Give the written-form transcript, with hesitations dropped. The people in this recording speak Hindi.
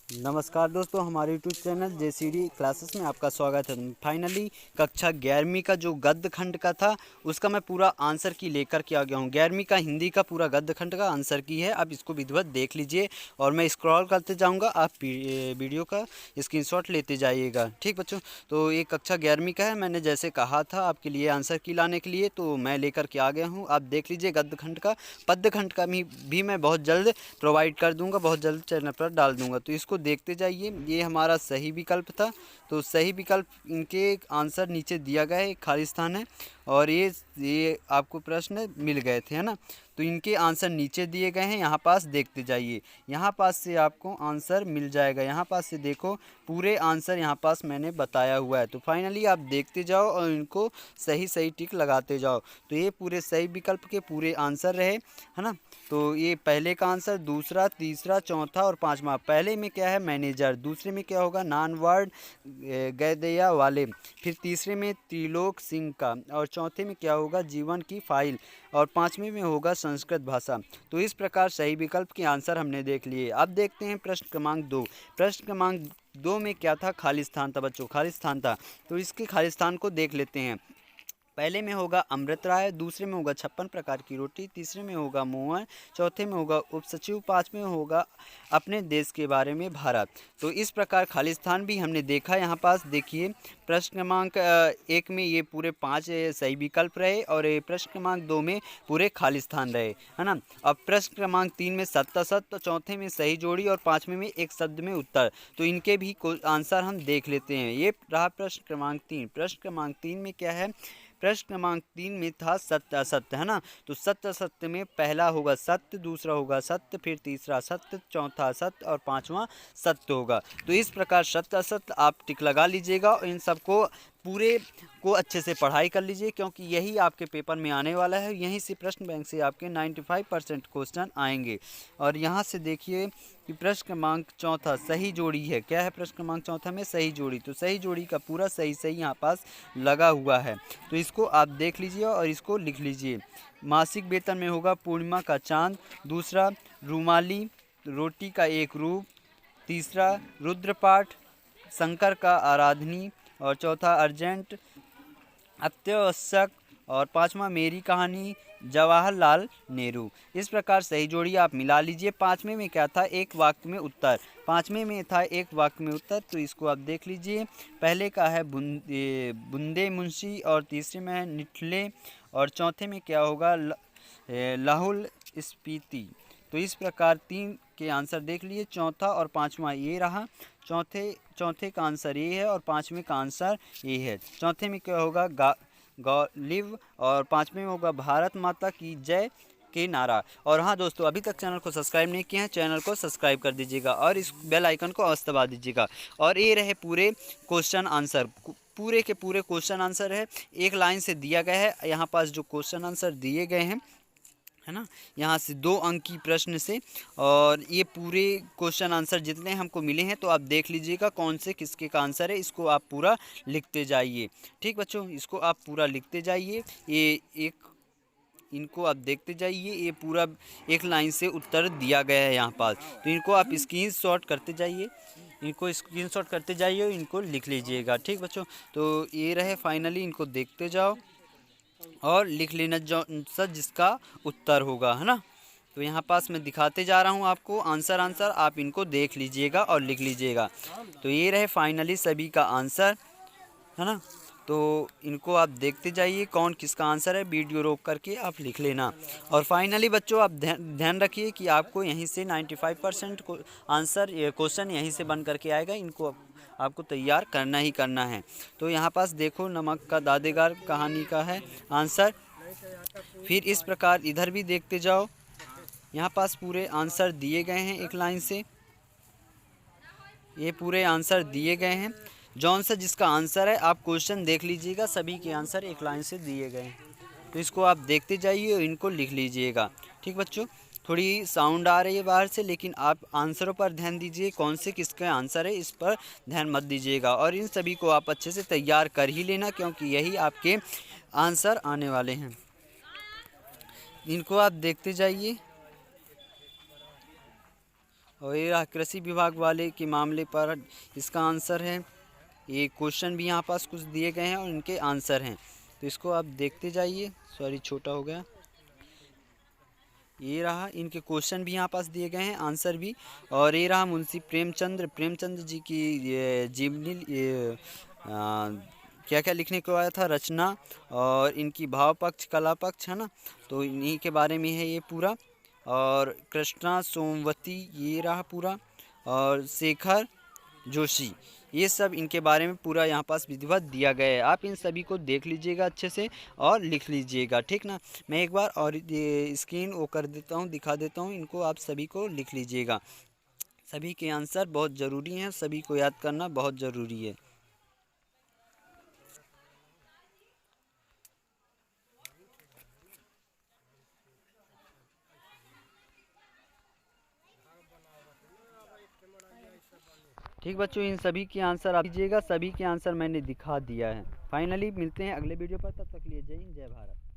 नमस्कार दोस्तों, हमारे यूट्यूब चैनल जेसीडी क्लासेस में आपका स्वागत है। फाइनली कक्षा 11वीं का जो गद्य खंड का था उसका मैं पूरा आंसर की लेकर के आ गया हूँ। 11वीं का हिंदी का पूरा गद्य खंड का आंसर की है। आप इसको विधिवत देख लीजिए और मैं स्क्रॉल करते जाऊँगा, आप वीडियो का स्क्रीनशॉट लेते जाइएगा। ठीक बच्चों, तो ये कक्षा 11वीं का है। मैंने जैसे कहा था आपके लिए आंसर की लाने के लिए, तो मैं लेकर के आ गया हूँ। आप देख लीजिए गद्य खंड का। पद्य खंड का भी मैं बहुत जल्द प्रोवाइड कर दूंगा, बहुत जल्द चैनल पर डाल दूंगा, तो इसको देखते जाइए। ये हमारा सही विकल्प था, तो सही विकल्प इनके आंसर नीचे दिया गया है, एक खाली स्थान है और ये आपको प्रश्न मिल गए थे, है ना। तो इनके आंसर नीचे दिए गए हैं, यहाँ पास देखते जाइए। यहाँ पास से आपको आंसर मिल जाएगा, यहाँ पास से देखो पूरे आंसर यहाँ पास मैंने बताया हुआ है। तो फाइनली आप देखते जाओ और इनको सही सही टिक लगाते जाओ। तो ये पूरे सही विकल्प के पूरे आंसर रहे, है ना। तो ये पहले का आंसर, दूसरा, तीसरा, चौथा और पांचवा। पहले में क्या है मैनेजर, दूसरे में क्या होगा नॉन वर्ड गैदया वाले, फिर तीसरे में त्रिलोक सिंह का, और चौथे में क्या होगा जीवन की फाइल, और पांचवें में होगा संस्कृत भाषा। तो इस प्रकार सही विकल्प के आंसर हमने देख लिए। अब देखते हैं प्रश्न क्रमांक 2। प्रश्न क्रमांक 2 में क्या था, खाली स्थान था बच्चों, खाली स्थान था। तो इसके खाली स्थान को देख लेते हैं। पहले में होगा अमृत राय, दूसरे में होगा 56 प्रकार की रोटी, तीसरे में होगा मोहन, चौथे में होगा उपसचिव, पांचवें में होगा अपने देश के बारे में भारत। तो इस प्रकार खाली स्थान भी हमने देखा। यहाँ पास देखिए प्रश्न क्रमांक 1 में ये पूरे 5 सही विकल्प रहे और ये प्रश्न क्रमांक 2 में पूरे खाली स्थान रहे, है ना। अब प्रश्न क्रमांक 3 में सत्ता सत्य, चौथे में सही जोड़ी और पांचवें में एक शब्द में उत्तर। तो इनके भी आंसर हम देख लेते हैं। ये रहा प्रश्न क्रमांक 3। प्रश्न क्रमांक 3 में क्या है, प्रश्न क्रमांक 3 में था सत्य असत्य, है ना। तो सत्य असत्य में पहला होगा सत्य, दूसरा होगा सत्य, फिर तीसरा सत्य, चौथा सत्य और पांचवा सत्य होगा। तो इस प्रकार सत्य असत्य आप टिक लगा लीजिएगा और इन सबको पूरे को अच्छे से पढ़ाई कर लीजिए, क्योंकि यही आपके पेपर में आने वाला है। यहीं से प्रश्न बैंक से आपके 95% क्वेश्चन आएंगे। और यहाँ से देखिए कि प्रश्न क्रमांक चौथा सही जोड़ी है। क्या है प्रश्न क्रमांक चौथा में, सही जोड़ी। तो सही जोड़ी का पूरा सही सही यहाँ पास लगा हुआ है। तो इसको आप देख लीजिए और इसको लिख लीजिए। मासिक वेतन में होगा पूर्णिमा का चांद, दूसरा रूमाली रोटी का एक रूप, तीसरा रुद्रपाठ शंकर का आराधनी, और चौथा अर्जेंट अत्यावश्यक, और पांचवा मेरी कहानी जवाहरलाल नेहरू। इस प्रकार सही जोड़ी आप मिला लीजिए। पांचवें में क्या था, एक वाक्य में उत्तर। पांचवें में था एक वाक्य में उत्तर, तो इसको आप देख लीजिए। पहले का है बुंदे मुंशी, और तीसरे में है निठले, और चौथे में क्या होगा लाहौल स्पीति। तो इस प्रकार 3 के आंसर देख लिए। चौथा और पांचवा ये रहा। चौथे का आंसर ये है और पांचवें का आंसर ये है। चौथे में क्या होगा गॉलिव, और पांचवें में होगा भारत माता की जय के नारा। और हाँ दोस्तों, अभी तक चैनल को सब्सक्राइब नहीं किया है, चैनल को सब्सक्राइब कर दीजिएगा और इस बेल आइकन को अवश्य दबा दीजिएगा। और ये रहे पूरे क्वेश्चन आंसर, पूरे के पूरे क्वेश्चन आंसर है, एक लाइन से दिया गया है। यहाँ पास जो क्वेश्चन आंसर दिए गए हैं, है ना, यहाँ से 2 अंक की प्रश्न से, और ये पूरे क्वेश्चन आंसर जितने हमको मिले हैं, तो आप देख लीजिएगा कौन से किसके का आंसर है। इसको आप पूरा लिखते जाइए। ठीक बच्चों, इसको आप पूरा लिखते जाइए। ये इनको आप देखते जाइए। ये पूरा एक लाइन से उत्तर दिया गया है यहाँ पास, तो इनको आप स्क्रीनशॉट करते जाइए, इनको स्क्रीनशॉट करते जाइए और इनको लिख लीजिएगा। ठीक बच्चों, तो ये रहे फाइनली, इनको देखते जाओ और लिख लेना जो सर जिसका उत्तर होगा, है ना। तो यहाँ पास मैं दिखाते जा रहा हूँ आपको आंसर, आप इनको देख लीजिएगा और लिख लीजिएगा। तो ये रहे फाइनली सभी का आंसर, है ना। तो इनको आप देखते जाइए कौन किसका आंसर है, वीडियो रोक करके आप लिख लेना। और फाइनली बच्चों आप ध्यान रखिए कि आपको यहीं से 95% को आंसर क्वेश्चन यहीं से बन करके आएगा। इनको आपको तैयार करना ही करना है। तो यहाँ पास देखो नमक का दादेगार कहानी का है आंसर। फिर इस प्रकार इधर भी देखते जाओ, यहाँ पास पूरे आंसर दिए गए हैं एक लाइन से, ये पूरे आंसर दिए गए हैं। जौन सा जिसका आंसर है आप क्वेश्चन देख लीजिएगा, सभी के आंसर एक लाइन से दिए गए हैं। तो इसको आप देखते जाइए और इनको लिख लीजिएगा। ठीक बच्चों, थोड़ी साउंड आ रही है बाहर से, लेकिन आप आंसरों पर ध्यान दीजिए, कौन से किसका आंसर है इस पर ध्यान मत दीजिएगा। और इन सभी को आप अच्छे से तैयार कर ही लेना, क्योंकि यही आपके आंसर आने वाले हैं। इनको आप देखते जाइए। और ये रहा कृषि विभाग वाले के मामले पर इसका आंसर है। ये क्वेश्चन भी यहाँ पास कुछ दिए गए हैं और इनके आंसर हैं, तो इसको आप देखते जाइए। सॉरी छोटा हो गया। ये रहा इनके क्वेश्चन भी यहाँ पास दिए गए हैं, आंसर भी। और ये रहा मुंशी प्रेमचंद्र जी की ये जीवनी, ये क्या क्या लिखने को आया था, रचना, और इनकी भाव पक्ष कला पक्ष है ना, तो इन्हीं के बारे में है ये पूरा। और कृष्णा सोमवती ये रहा पूरा, और शेखर जोशी, ये सब इनके बारे में पूरा यहाँ पास विधिवत दिया गया है। आप इन सभी को देख लीजिएगा अच्छे से और लिख लीजिएगा, ठीक ना। मैं एक बार और ये स्क्रीन वो कर देता हूँ, दिखा देता हूँ, इनको आप सभी को लिख लीजिएगा। सभी के आंसर बहुत ज़रूरी हैं, सभी को याद करना बहुत ज़रूरी है। ठीक बच्चों, इन सभी के आंसर आप दीजिएगा, सभी के आंसर मैंने दिखा दिया है। फाइनली मिलते हैं अगले वीडियो पर, तब तक के लिए जय हिंद जय भारत।